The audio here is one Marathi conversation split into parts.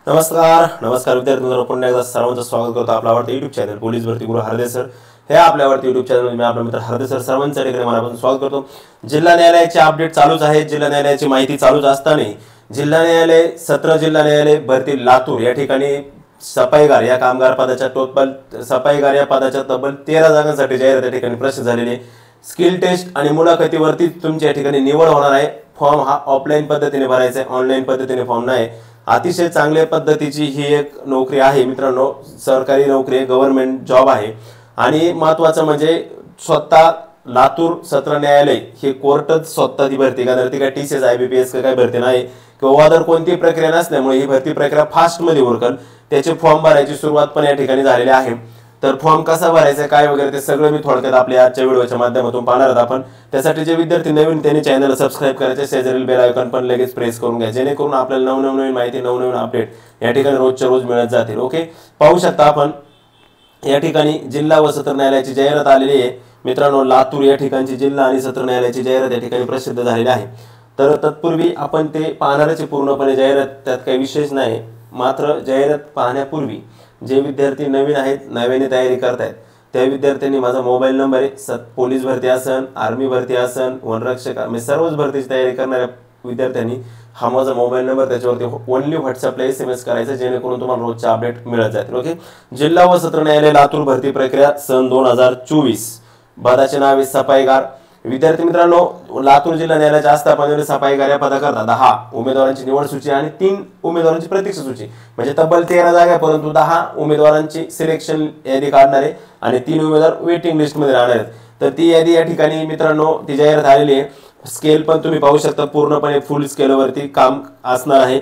नमस्कार विद्यार्थी मित्रांनो, पुन्हा एकदा सर्वांचं स्वागत करतो आपला आवडता YouTube चॅनल पोलीस भरती गुरु हरदे सर हे आपल्या आवडते YouTube चॅनल मी आपला मित्र हरदे सर सर्वांच्या ठिकाणी मनापासून स्वागत करतो। जिल्हा न्यायालयाचे अपडेट चालूच आहे। जिल्हा न्यायालयाची माहिती चालूच असताना जिल्हा न्यायालय सत्र जिल्हा न्यायालय भरती लातूर या ठिकाणी सफाईगार या कामगार पदाच्या टोटल सफाईगार या पदाच्या तब्बल 13 जागांसाठी जाहिरात या ठिकाणी प्रसिद्ध झालेली आहे। स्किल टेस्ट आणि मुलाखतीवरती तुमच्या या ठिकाणी निवड होणार आहे। फॉर्म हा ऑफलाइन पद्धतीने भरायचा आहे, ऑनलाइन पद्धतीने फॉर्म नाही। अतिशय चांगल्या पद्धतीची ही एक नोकरी आहे मित्रांनो, सरकारी नोकरी आहे, गव्हर्नमेंट जॉब आहे। आणि महत्त्वाचं म्हणजे स्वतः लातूर सत्र न्यायालय हे कोर्टच स्वतः ती भरती करणार, ती काय TCS IBPS का काय भरती नाही किंवा अदर कोणती प्रक्रिया नसल्यामुळे ही भरती प्रक्रिया फास्ट मध्ये उरकल। त्याचे फॉर्म भरायची सुरुवात पण या ठिकाणी झालेली आहे। तर फॉर्म कसा भरायचा काय वगैरे ते सगळं मी थोडक्यात आपल्या आजच्या व्हिडिओच्या माध्यमातून पाहणार आहोत आपण। त्यासाठी जे विद्यार्थी नवीन त्यांनी चॅनलला सबस्क्राइब करायचे, शेजारील बेल आयकॉन पण लगेच प्रेस करून घ्या, जेणेकरून आपल्याला नवनवीन माहिती नवनवीन अपडेट या ठिकाणी रोजच्या रोज मिळत जातील। ओके, पाहू शकता आपण या ठिकाणी जिल्हा व सत्र न्यायालयाची जाहिरात आलेली आहे मित्रांनो। लातूर या ठिकाणची जिल्हा आणि सत्र न्यायालयाची जाहिरात या ठिकाणी प्रसिद्ध झालेली आहे। तर तत्पूर्वी आपण ते पाहणारच पूर्णपणे जाहिरात, त्यात काही विशेष नाही। मात्र जाहिरात पाहण्यापूर्वी जे विद्यार्थी नवीन आहेत, नव्याने तयारी करतायत त्या विद्यार्थ्यांनी माझा मोबाईल नंबर आहे, पोलीस भरती असन, आर्मी भरती असन, वनरक्षक म्हणजे सर्वच भरतीची तयारी करणाऱ्या विद्यार्थ्यांनी हा माझा मोबाईल नंबर त्याच्यावरती ओनली व्हॉट्सअपला SMS करायचा, जेणेकरून तुम्हाला रोजचे अपडेट मिळत जातील। ओके, जिल्हा व सत्र न्यायालय लातूर भरती प्रक्रिया सन 2024 पदाचे नाव आहे सफाईगार। विद्यार्थी मित्रांनो, लातूर जिल्हा न्यायालयाच्या आस्थापनेने सफाईगार या पदाकरता 10 उमेदवारांची निवड सूची आणि 3 उमेदवारांची प्रतीक्षा सूची म्हणजे तब्बल 13 जागा, परंतु 10 उमेदवारांची सिलेक्शन यादी काढणार आहे आणि 3 उमेदवार वेटिंग लिस्ट मध्ये राहणार आहेत। तर ती यादी या ठिकाणी मित्रांनो ती जाहिरात आलेली आहे। स्केल पण तुम्ही पाहू शकता, पूर्णपणे फुल स्केलवरती काम असणार आहे।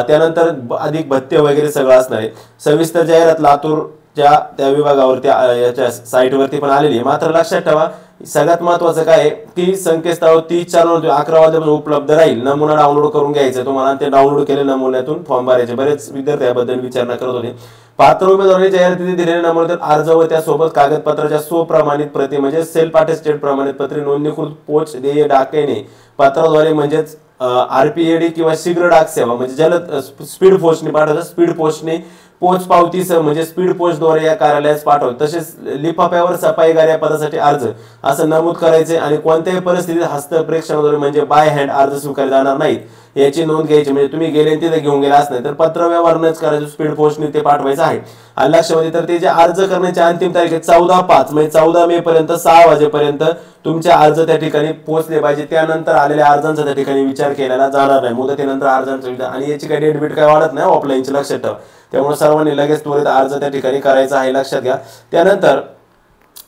त्यानंतर अधिक भत्ते वगैरे सगळं असणार आहे। सविस्तर जाहिरात लातूरच्या त्या विभागावरती याच्या साईटवरती पण आलेली आहे। मात्र लक्षात ठेवा, सगळ्यात महत्त्वाचं काय आहे की संकेतस्थळ 30/4 11 वाजेपर्यंत उपलब्ध राहील। नमुना डाउनलोड करून घ्यायचा तुम्हाला, ते डाउनलोड केलेल्या नमुन्यातून फॉर्म भरायचे। बरेच विद्यार्थी याबद्दल विचारणा करत होते। पात्र उमेदवारांनी जाहिरातीत दिलेल्या नमुन्यात अर्ज व त्यासोबत कागदपत्राच्या स्वप्रमाणित प्रती म्हणजे सेल्फ अटेस्टेड प्रमाणित पत्रे, नोंदणीकृत पोच देय डाकेने पत्राद्वारे म्हणजेच RPAD किंवा शीघ्र डाक सेवा म्हणजे जलद स्पीड पोस्टने पाठवतात, स्पीड पोस्टने पोच पावतीसह म्हणजे स्पीड पोस्टद्वारे या कार्यालयास पाठवतात। तसेच लिफाफ्यावर सफाईगार या पदासाठी अर्ज असं नमूद करायचे आणि कोणत्याही परिस्थितीत हस्तप्रेषणाद्वारे म्हणजे बाय हँड अर्ज स्वीकारले जाणार नाहीत याची नोंद घ्यायची। म्हणजे तुम्ही गेले तिथे घेऊन गेला असं नाही, तर पत्र व्यवहारच करायचं, स्पीड पोस्टने ते पाठवायचं आहे। आणि लक्षामध्ये तर ते जे अर्ज करण्याची अंतिम तारीख आहे 14/5 म्हणजे 14 मे पर्यंत 6 वाजेपर्यंत तुमचे अर्ज त्या ठिकाणी पोहोचले पाहिजे। त्यानंतर आलेल्या अर्जांचा त्या ठिकाणी विचार केलेला जाणार नाही, मुदतीनंतर अर्जांचा विचार आणि याची काही डेट बीट काय वाढत नाही ऑफलाईनची, लक्षात ठेवा। त्यामुळे सर्वांनी लगेच त्वरित अर्ज त्या ठिकाणी करायचा आहे, लक्षात घ्या। त्यानंतर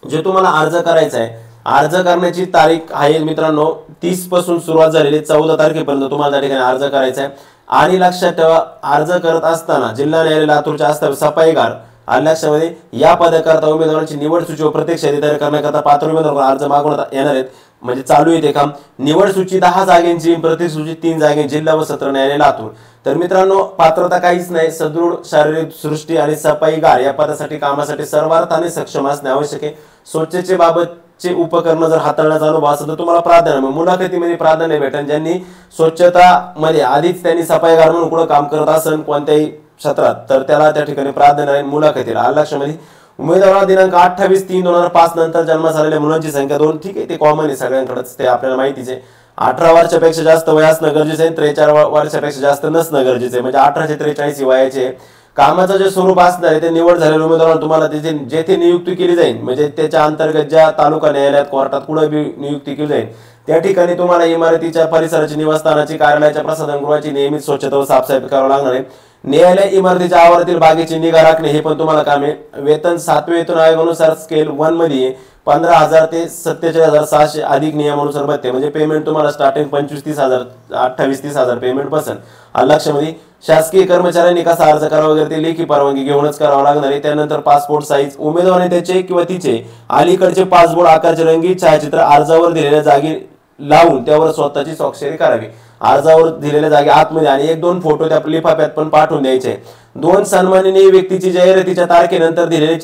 जे तुम्हाला अर्ज करायचा आहे, अर्ज करण्याची तारीख आहे मित्रांनो 30 पासून सुरुवात झालेली 14 तारखेपर्यंत तुम्हाला त्या ठिकाणी अर्ज करायचा आहे। आणि लक्षात ठेवा, अर्ज करत असताना जिल्हा न्यायालय लातूरच्या आस्थापक सफाईगार लक्षामध्ये या पदाकरता उमेदवारांची निवड सूची व प्रत्यक्ष यादी तयार करण्याकरता पात्र उमेदवार अर्ज मागवण्यात येणार आहेत। म्हणजे चालू आहे ते काम। निवड सूची 10 जागांची, प्रत्येक सूची 3 जागांची, जिल्हा व सत्र न्यायालय लातूर। तर मित्रांनो, पात्रता काहीच नाही, सदृढ शारीरिक सृष्टी आणि सफाईगार या पदासाठी कामासाठी सर्वार्थाने सक्षम असणे आवश्यक आहे। स्वच्छतेचे बाबतचे उपकरण जर हाताळण्याचा अनुभव असेल तर तुम्हाला प्राधान्य, मुलाखतीमध्ये प्राधान्य भेटेल। ज्यांनी स्वच्छता मध्ये आधीच त्यांनी सफाईगार म्हणून कुठं काम करत असेल कोणत्याही क्षेत्रात तर त्याला त्या ठिकाणी प्राधान्य आहे मुलाखतीला। लक्षामध्ये उमेदवार दिनांक 28/3/2005 नंतर जन्मास आलेल्या मुलांची संख्या 2, ठीक आहे, ते कॉमन आहे सगळ्यांकडेच, ते आपल्याला माहितीच आहे। 18 वर्षापेक्षा जास्त वय असणं गरजेचं आहे, 43 वर्षापेक्षा जास्त नसणं गरजेचं आहे, म्हणजे 18 ते 43 वयाचे। कामाचं जे स्वरूप असणार आहे ते निवड झालेल्या उमेदवारांना तुम्हाला जेथे नियुक्ती केली जाईल म्हणजे त्याच्या अंतर्गत ज्या तालुका न्यायालयात कोर्टात कुठे बी नियुक्ती केली जाईल त्या ठिकाणी तुम्हाला इमारतीच्या परिसराची, निवासस्थानाची, कार्यालयाच्या प्रसाधनगृहाची नियमित स्वच्छता व साफसफाई करावी लागणार आहे। न्यायालय इमारतीच्या आवारातील बागेची निगा राखणे हे पण तुम्हाला काम आहे। वेतन 7वे वेतन आयोगानुसार स्केल 1 मध्ये 15,000 ते 47,600 अधिक नियमानुसार भत्ते म्हणजे पेमेंट तुम्हाला स्टार्टिंग 25-30,000 28-30,000 पेमेंट बसेल। लक्षामध्ये शासकीय कर्मचाऱ्यांनी कसा अर्ज करावा वगैरे ते लेखी परवानगी घेऊनच करावा लागणार आहे। त्यानंतर पासपोर्ट साईज उमेदवाराने त्याचे किंवा तिचे अलीकडचे पासपोर्ट आकारचे रंगीत छायाचित्र अर्जावर दिलेल्या जागी लावून त्यावर स्वतःची स्वाक्षरी करावी। अर्जावर दिलेल्या जागी आतमध्ये आणि 1-2 फोटो त्या लिफाफ्यात पण पाठवून द्यायचे। 2 सन्माननीय व्यक्तीची जाहिरातीच्या तारखेनंतर दिलेले